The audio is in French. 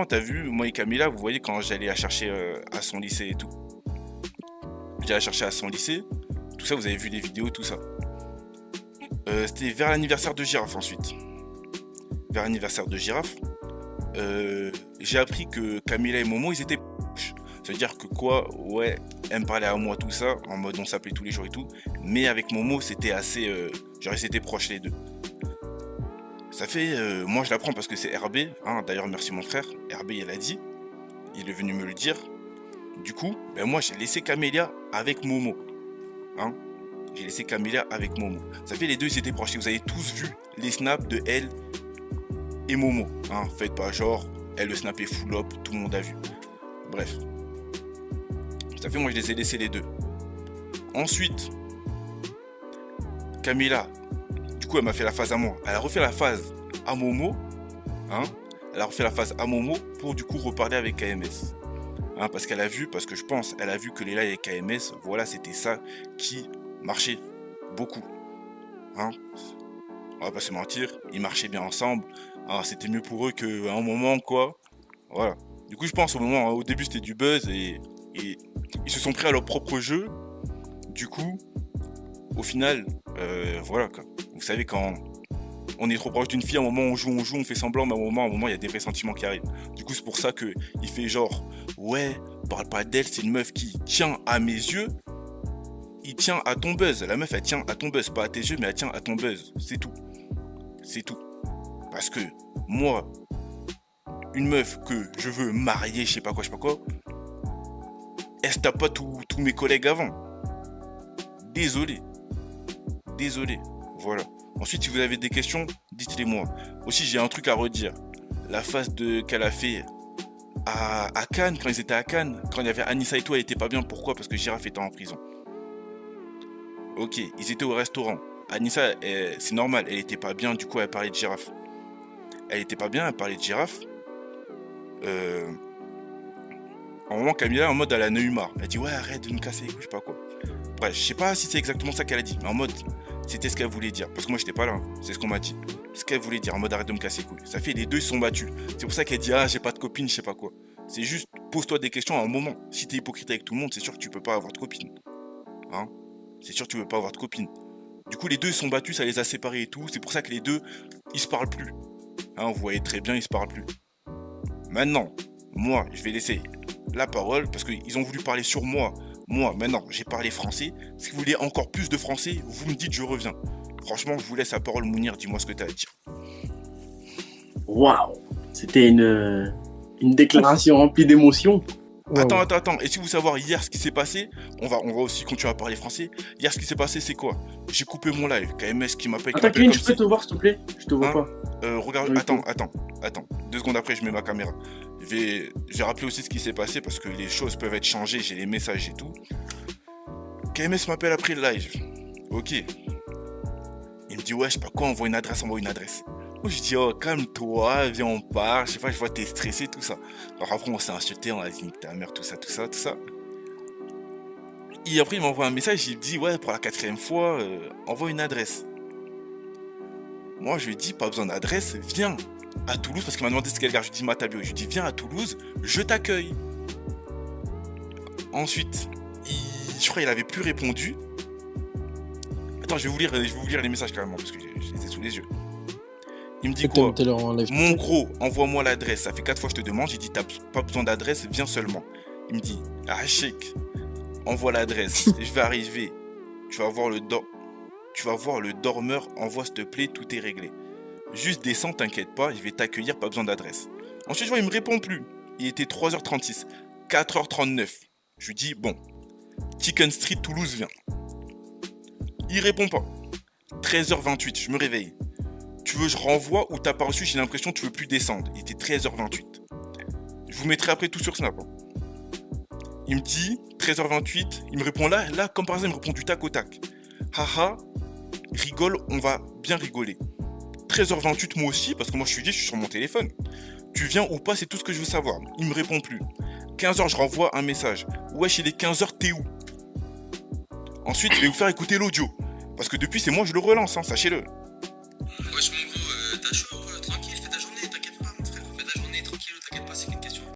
t'as vu, moi et Camilla, vous voyez, quand j'allais la chercher à son lycée et tout. J'allais la chercher à son lycée, tout ça, vous avez vu les vidéos, tout ça. C'était vers l'anniversaire de Girafe ensuite. Vers l'anniversaire de Girafe, j'ai appris que Camilla et Momo, ils étaient proches. Ça veut dire que quoi, ouais, elle me parlait à moi, tout ça, en mode on s'appelait tous les jours et tout. Mais avec Momo, c'était assez. Genre, ils étaient proches les deux. Ça fait. Moi, je l'apprends parce que c'est RB. Hein, d'ailleurs, merci mon frère. RB, il a dit. Il est venu me le dire. Du coup, ben moi, j'ai laissé Camélia avec Momo. Hein, j'ai laissé Camélia avec Momo. Ça fait les deux, ils étaient proches. Et vous avez tous vu les snaps de elle et Momo. Hein, faites pas genre, elle le snap est full up, tout le monde a vu. Bref. Ça fait moi, je les ai laissés les deux. Ensuite, Camilla, du coup, elle m'a fait la phase à moi. Elle a refait la phase à Momo. Hein, elle a refait la phase à Momo pour du coup reparler avec KMS. Hein, parce qu'elle a vu, parce que je pense, elle a vu que les lives avec KMS, voilà, c'était ça qui marchait beaucoup. Hein, on va pas se mentir, ils marchaient bien ensemble. Ah, c'était mieux pour eux qu'à un moment, quoi. Voilà. Du coup, je pense au moment, au début, c'était du buzz et ils se sont pris à leur propre jeu. Du coup, au final, voilà, quoi. Vous savez, quand on est trop proche d'une fille, à un moment on joue, on fait semblant, mais à un moment il y a des vrais sentiments qui arrivent. Du coup, c'est pour ça que il fait genre, ouais, parle pas d'elle, c'est une meuf qui tient à mes yeux, il tient à ton buzz. La meuf, elle tient à ton buzz, pas à tes yeux, mais elle tient à ton buzz. C'est tout. C'est tout. Parce que moi, une meuf que je veux marier, je sais pas quoi, elle se tape pas tous mes collègues avant. Désolé. Désolé. Voilà. Ensuite, si vous avez des questions, dites-les moi. Aussi, j'ai un truc à redire. La phase qu'elle a fait à Cannes, quand ils étaient à Cannes, quand il y avait Anissa et tout, elle était pas bien. Pourquoi? Parce que Girafe était en prison. Ok, ils étaient au restaurant. Anissa, c'est normal, elle était pas bien, du coup, elle parlait de Girafe. Elle était pas bien, elle parlait de Girafe. Euh, à un moment, Camilla, en mode, elle en a eu marre. Elle dit, ouais, arrête de nous casser les couilles, je sais pas quoi. Bref, je sais pas si c'est exactement ça qu'elle a dit, mais en mode, c'était ce qu'elle voulait dire. Parce que moi, j'étais pas là, hein. C'est ce qu'on m'a dit. Ce qu'elle voulait dire, en mode, arrête de me casser les couilles. Ça fait, les deux, ils se sont battus. C'est pour ça qu'elle dit, ah, j'ai pas de copine, je sais pas quoi. C'est juste, pose-toi des questions à un moment. Si t'es hypocrite avec tout le monde, c'est sûr que tu peux pas avoir de copine. Hein? C'est sûr que tu peux pas avoir de copine. Du coup, les deux, ils se sont battus, ça les a séparés et tout. C'est pour ça que les deux, ils se parlent plus. Hein, vous voyez très bien, ils se parlent plus. Maintenant, moi, je vais laisser la parole parce qu'ils ont voulu parler sur moi. Moi, maintenant, j'ai parlé français. Si vous voulez encore plus de français, vous me dites, je reviens. Franchement, je vous laisse la parole, Mounir. Dis-moi ce que tu as à dire. Waouh! C'était une déclaration remplie d'émotions. Attends, attends, attends. Et si vous savoir hier ce qui s'est passé, on va aussi continuer à parler français. Hier, ce qui s'est passé, c'est quoi? J'ai coupé mon live. KMS qui m'appelle. Attends, Kevin, je peux te voir, s'il te plaît? Je te vois Hein? pas. Regarde, attends. 2 secondes après, je mets ma caméra. Je vais rappeler aussi ce qui s'est passé parce que les choses peuvent être changées. J'ai les messages et tout. KMS m'appelle après le live. Ok. Il me dit, ouais, je sais pas quoi, envoie une adresse. Moi, je dis, oh, calme-toi, viens, on part. Je sais pas, je vois, t'es stressé, tout ça. Alors après, on s'est insulté, on a dit, ta mère, tout ça, tout ça, tout ça. Et après, il m'envoie un message, il me dit, ouais, pour la 4e fois, envoie une adresse. Moi, je lui dis, pas besoin d'adresse, viens à Toulouse, parce qu'il m'a demandé ce qu'elle gare. Je lui dis, Matabio. Je lui dis, viens à Toulouse, je t'accueille. Ensuite, je crois qu'il avait plus répondu. Attends, je vais vous lire les messages carrément, parce que je les ai sous les yeux. Il me dit quoi? Mon gros, envoie-moi l'adresse. Ça fait 4 fois que je te demande. J'ai dit, t'as pas besoin d'adresse, viens seulement. Il me dit, ah, chic, envoie l'adresse. Je vais arriver. Tu vas voir le dormeur. Envoie, s'il te plaît, tout est réglé. Juste descends, t'inquiète pas, je vais t'accueillir, pas besoin d'adresse. Ensuite, je vois, il me répond plus. Il était 3h36, 4h39. Je lui dis, bon, Chicken Street, Toulouse, viens. Il répond pas. 13h28, je me réveille. Tu veux, je renvoie ou t'as pas reçu, j'ai l'impression que tu veux plus descendre. Il était 13h28. Je vous mettrai après tout sur Snap. Hein. Il me dit, 13h28, il me répond là, comme par exemple, il me répond du tac au tac. Haha, rigole, on va bien rigoler. 13h28 moi aussi, parce que moi je suis sur mon téléphone. Tu viens ou pas, c'est tout ce que je veux savoir. Il me répond plus. 15h, je renvoie un message. Wesh, il est 15h, t'es où? Ensuite, je vais vous faire écouter l'audio. Parce que depuis, c'est moi, je le relance, hein, sachez-le. Wesh, mon gros, t'as chaud, tranquille, fais ta journée, t'inquiète pas, mon frère. Fais ta journée, tranquille, t'inquiète pas, c'est